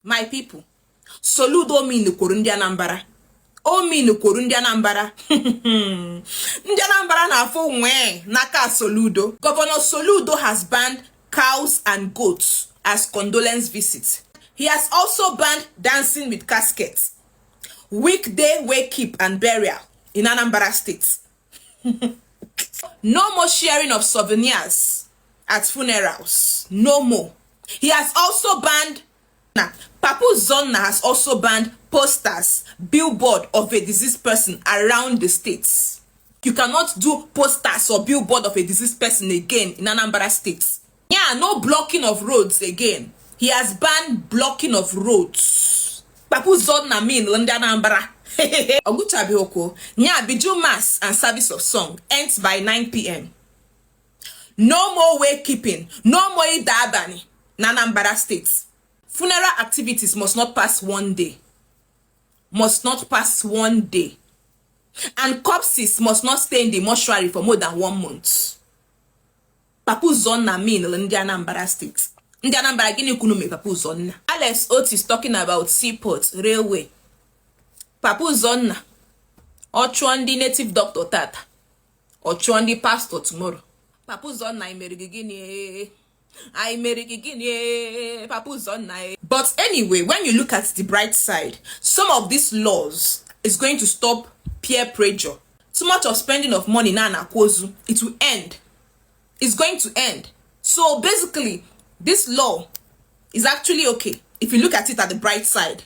My people, Soludo mean kwuru ndị Anambra. O mean kwuru ndị Anambra. Ndị Anambra na-afụ nwee n'aka Soludo. Governor Soludo has banned cows and goats as condolence visits. He has also banned dancing with caskets, weekday wake keep and burial in Anambra State. No more sharing of souvenirs at funerals. No more. He has also banned Papu Zonna has also banned posters, billboard of a deceased person around the states. You cannot do posters or billboard of a deceased person again in Anambra State. Yeah, no blocking of roads again. He has banned blocking of roads. Papu Zonna mean London Anambra. Ogutabioko, nya biju mass and service of song ends by 9 p.m. No more wake keeping, no more idabani in Anambra State. Funeral activities must not pass 1 day. Must not pass 1 day. And corpses must not stay in the mortuary for more than 1 month. Papu Zonna mean Ndi Anambra State. Ndi Anambra gini kunume Papu Zonna. Alex Otis is talking about seaport, railway. Papu Zonna. Ochuandi native doctor tata. Ochuandi pastor tomorrow. Papu Zonna imerigigini. But anyway, when you look at the bright side, some of these laws is going to stop peer pressure. Too much of spending of money na nakwozu, it will end. It's going to end. So basically, this law is actually okay if you look at it at the bright side.